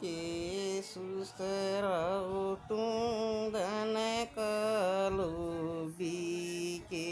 के सुसराओ तुम धन कलोबी के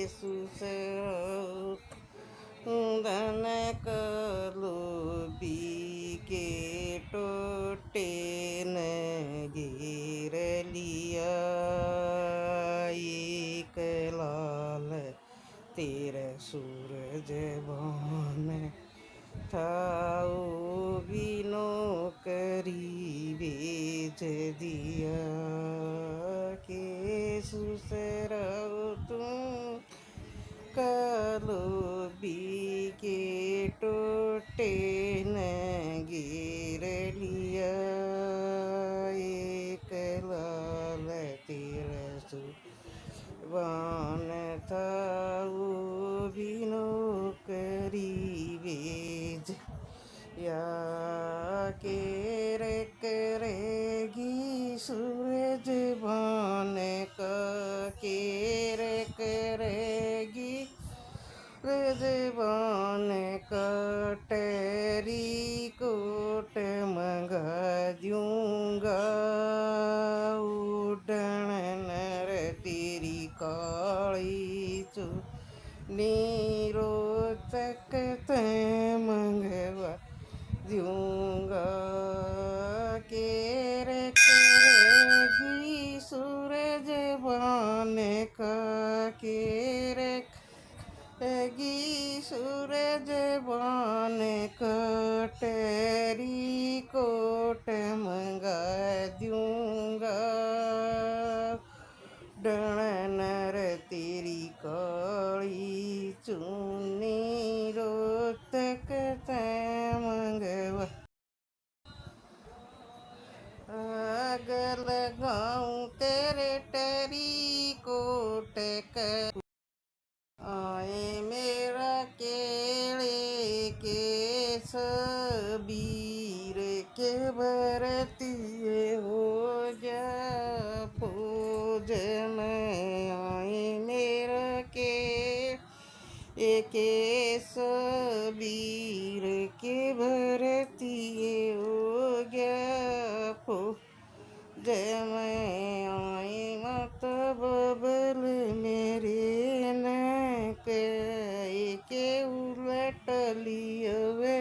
सुसराओ धन कलोबी के टोटे न गिर लिया एक लाल तेरा सूरज भान थाओ बिनो करी बेच दिया के सुसराओ तुम कलोबी के टोटे न गिर लिया एक लाल तेरा सुबान था वो बिनो करी बेज या के रे करेगी सूरज बान का के रे करेगी रजबान कटरी कोट मंगा दूंगा उड़न नर तेरी काली चू नीरो तक मंगवा दूंगा के रे करेगी सूरज बान का के रे गी सूरज बान कटरी कोट मंगा दूंगा डण नर तेरी काली चुन्नी रोतक मंगवा आग लगाऊं तेरे टरी कोट कर आए मेरा केले के सबीर के भरतिए हो जा पूज में आए मेरा के सबीर के भरतिए हो गया पूज में आए मत बबल मेरे के उलट लियवे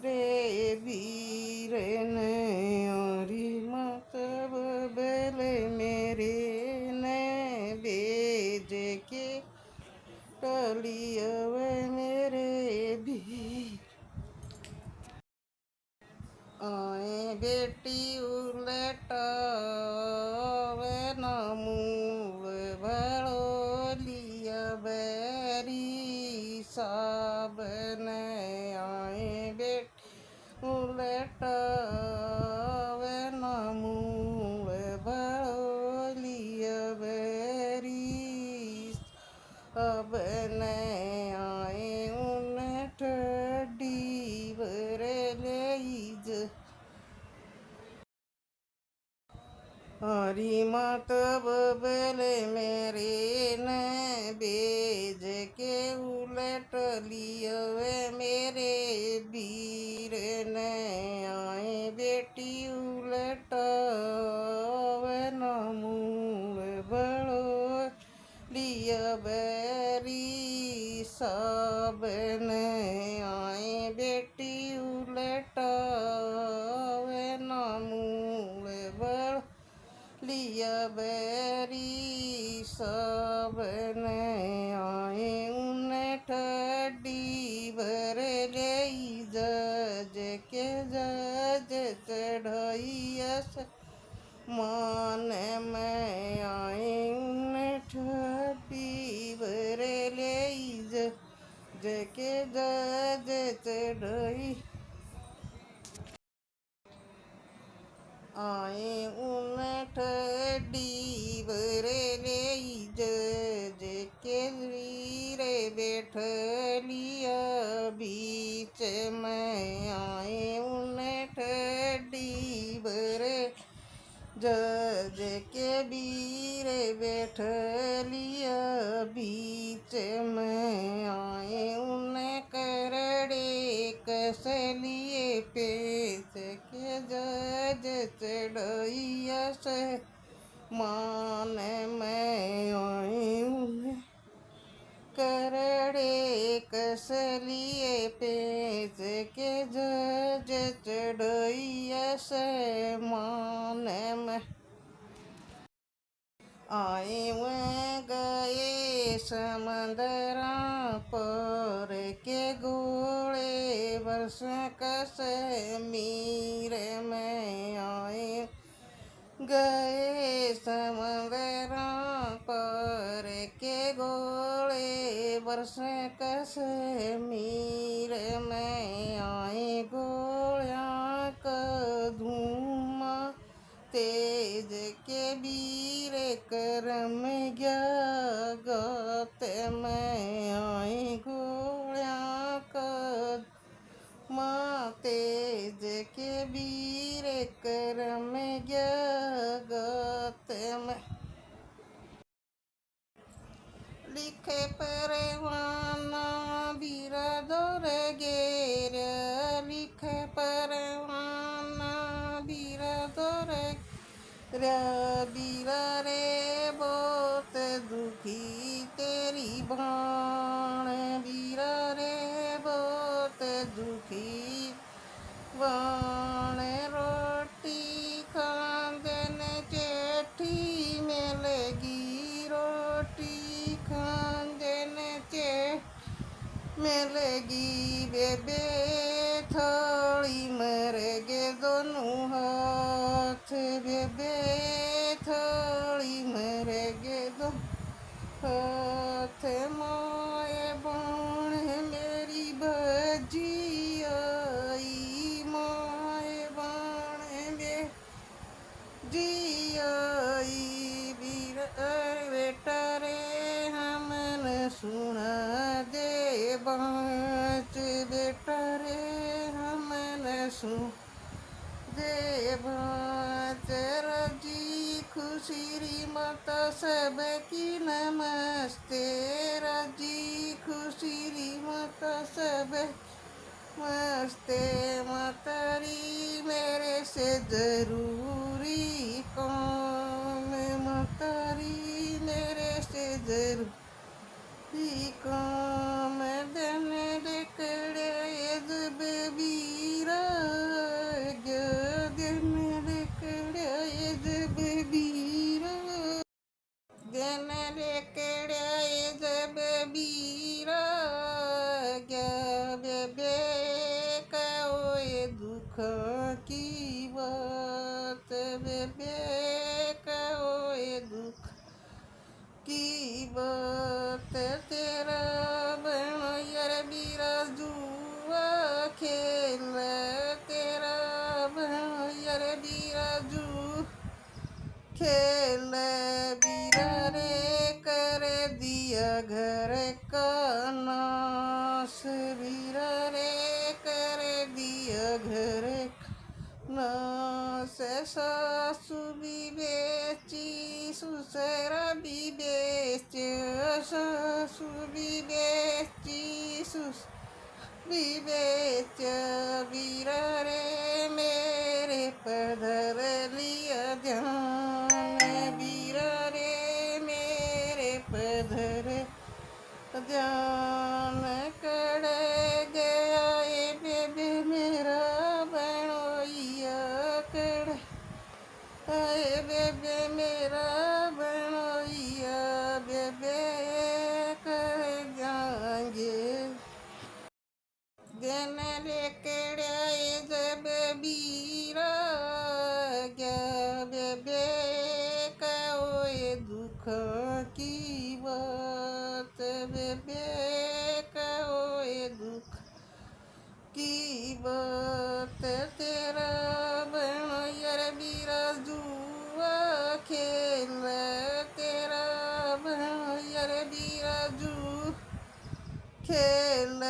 रे वीर ने औरी मत बबल मेरे ने बेज के टलियवे मेरे वीर आए बेटी उलट न मूल भड़ो लिया बैरी साबन आए बेटी उलट न मूल भड़ो लिया बैरी साबन आए उन ठडी बर लेज हरी मत बबल मेरे न बेज के उलट लियवे मेरे वीर न आए बेटी उलट न मूल बड़ो लिया बैरी साबन आए बेटी उलट न मूल बड़ो लिया बैरी साबन आए उन ठडी भर ले जज के जज चढ़ैयस मान में आए उन ठडी भर ले जज के जज चढ़ई आए उन ठडी बर ले जज के वीर बैठ लिया बीच में आए उन ठडी बर जज के वीर बैठ लिया बीच में आए उन करड़े कस लिए पे के जज चढ़ैया से मान में आई करड़े कसलिए पेश के जज चढ़ैया से मान में आए गए समंदरा पर के गोले वर्ष कस मीर में आए गए समंदरा पर के गोले वर्ष कस मीर में आए गोलिया का धुआं तेज के वीर करम गत में आई गोलिया का माँ तेज के वीर करम गत में लिखे परवाना बीरा दौर गेर लिखे परवाना बीरा दौर बीरा रे बहुत दुखी तेरी बाण बीरा रे बहुत दुखी बाण रोटी खांदन चेठी में लगी रोटी खांदन चेठ में लगी बेबे थोड़ी मर गे दोनों हाथ बेबे थोड़ी मर गे दो हाथ मोए बाण मेरी भजी आई मोए बाण में जी आई बीर बेटा रे हमन सुना दे बाँच बेटा रे हमन सुन दे बाँच रजी खुशी मत सब की नमस्ते रजी खुशी मत सब मस्ते मतरी मेरे से जरूरी काम मतरी मेरे से जरूरी काम दिन लिखड़े जब बीरा दिन लिखड़े जब बीरा दिन लिखड़े जब बीरा बेबे दुख की बात बेबे दुख की बात तेरा बनयर बीरा जुआ खेल तेरा बनयर बीरा जू खेल बीरा रे कर दिया घर का नाश बीरा रे कर दिया घर नाश सासु भी बेची ससुरा भी बेच सासु भी बेची ससुर भी बेच बीरा रे मेरे पधर लिया ध्यान बीरा रे मेरे पधर ध्यान कर गया ये बेबे मेरा बनोइया कर बेबे मेरा बनोइया बेबे कर जाएंगे दिन लेकर जब बीरा गया बेबे दुख की बात बेबे दुख की बात तेरा बनयर बीरा जुआ खेल तेरा बनयर बीरा जू खेल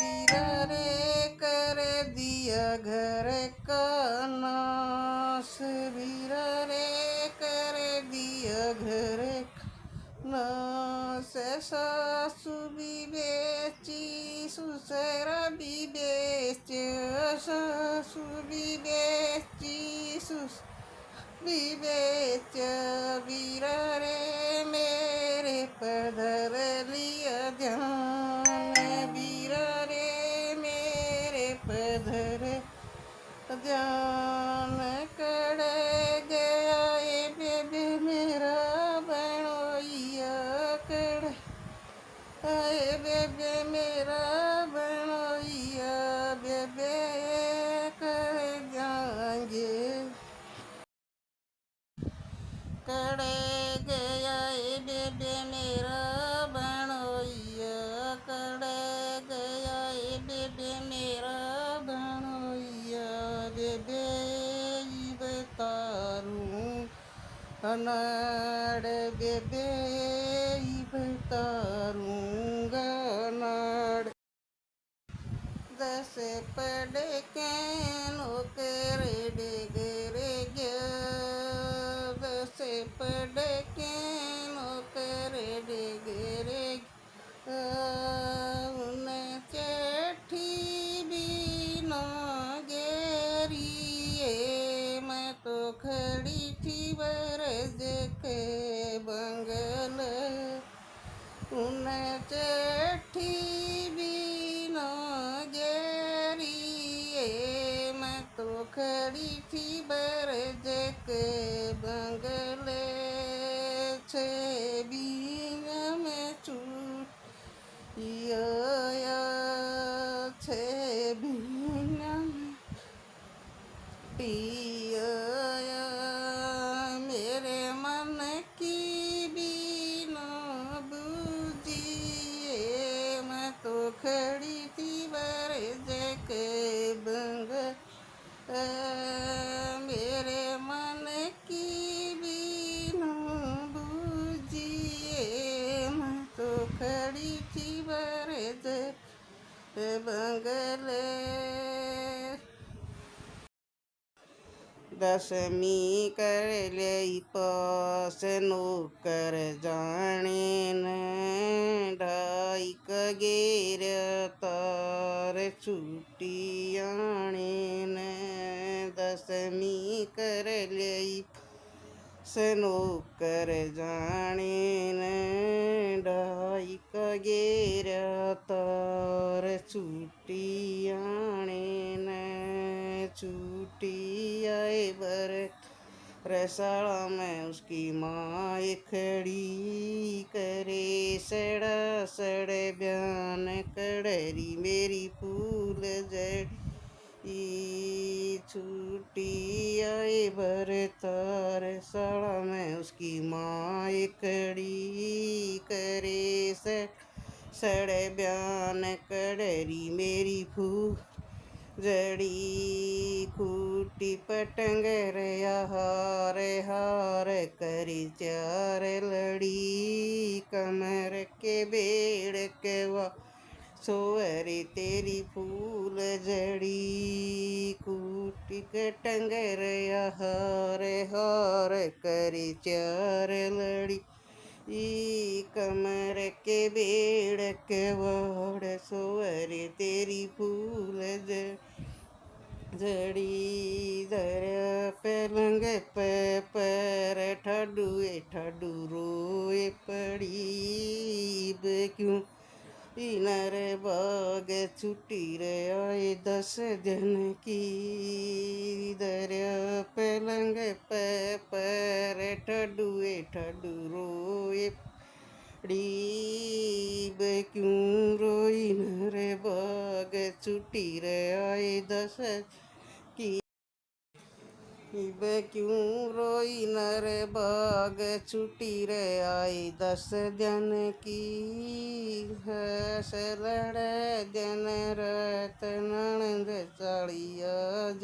बीरा रे कर दिया घर का नाश बीरा रे कर दिया घर से सासु भी बेची ससुर भी बेचे सासु भी बेची ससुर भी बेच वीर रे मेरे पधर लिया ध्यान वीर रे मेरे पधर ध्यान कर गया ये बेबे मेरा बनोइया कर बेबे मेरा बनोइया बेबे कर जाएंगे कर गया ये बेबे मेरा बनोइया कर गया ये बेबे मेरा बनोइया बेबे बतारूं अनाड़ बेबे बतारूंगा नाड़ दस पढ़ के नौकर डिगरे दस पढ़ के नौकर डिगरे उन चेठी भी न गेरिए मैं तो खड़ी थी बरस के बंगल उन चेठी भी न गेरिए मैं तो खड़ी थी बरस के बंगले छे बीन में चूटिया छे बीन में पिया मेरे मन की बीना बूझिए मैं तो खड़ी थी बरस के बंग मेरे मन की बीना बूझिए मैं तो खड़ी थी बरस बंगले दसवीं कर ले पास नौकर जाने न ढाई कगेर तार छुट्टी आने न दसवीं कर ले नौकर जाने न ढाई कगेर तार छुट्टी आने न छुट्टी आए बर रसाला में उसकी माँ खड़ी करे सड़ा सड़े बयान कड़री मेरी फूल जड़ी छुट्टी आए बर तार साड़ा में उसकी माँ खड़ी करे सड़े बयान कड़री मेरी फूल जड़ी खूटी पटंग रया हार हार करी चार लड़ी कमर के बेड़ के वा सोअरी तेरी फूल जड़ी खूटी पटंग रया हार हार करी चार लड़ी कमर के बेड़ के वाड़ सोअरी तेरी फूल जड़ी दर पलंग पे पर ठाडुए ठाडू रोए पड़ी क्यों इनर बाग छुट्टी रे आए 10 दिन की दर पलंग पे पर ठाडुए ठाडू रोए रीब क्यों रोई नर बाग छुट्टी रे आए 10 की क्यों रोई नर बाग छुट्टी रे आई 10 दिन की हस लड़ दिन रत ननद चाड़ियाज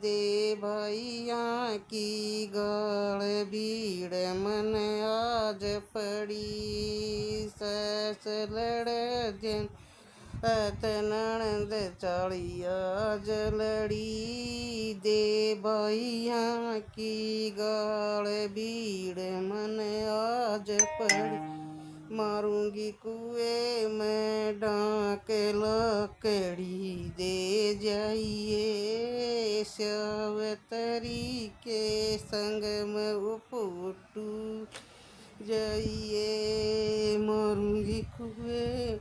दे भैया की गाल भीड़ मन आज पड़ी सस लड़ दिन ऐत नणंद चालिया जलड़ी दे भैया की गाल भीड़ मन आज पड़ी मारूंगी कुएं में डांक लकड़ी दे जाइए सावतरी के संग में उपटू जाइए मारूंगी कुएं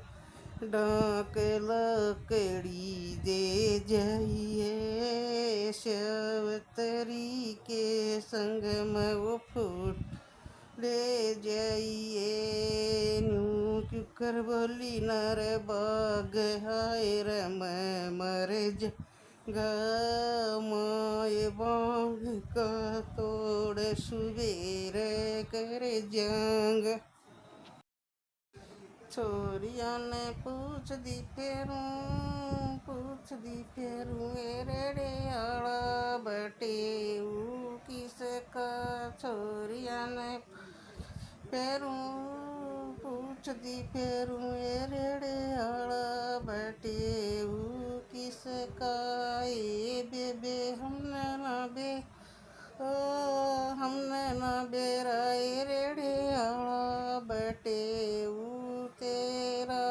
डांक लकड़ी दे जाइए सावतरी के संग में उपट ले जाइए न्यू क्यों कर बोली नर बाग हाय रम मर माए बांग का तोड़ सुबेर कर जंग छोरिया ने पूछ दी फेरू रे आला बटे किसका छोरिया ने फेरू पूछ दी फेरू रे आला बटे किसका ए बेबे हमने ना बे ओ हमने ना बेरा रे आला बटे तेरा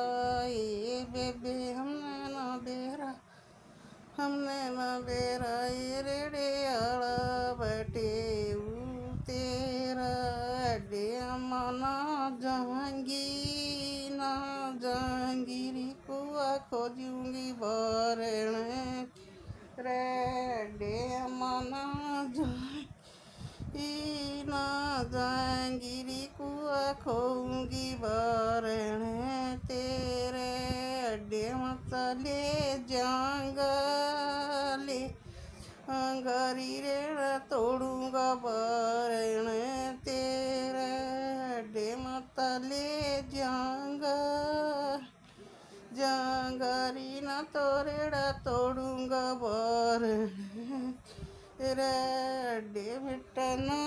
ए बेबे हमने ना बेरा रे आला बटे तेरा डे मना जहांगीरी कुआ खोजूंगी बारण रे डे मना जहांगीरी कुआ खोऊंगी बारण तेरे अड्डे मत ले जाऊंगा ले अंगारी रे तोड़ूंगा बारण तेरे अड्डे मत ले जाऊंगा जांगारी ना तोरेड़ा तोड़ूंगा बारण तेरे अड्डे मिटना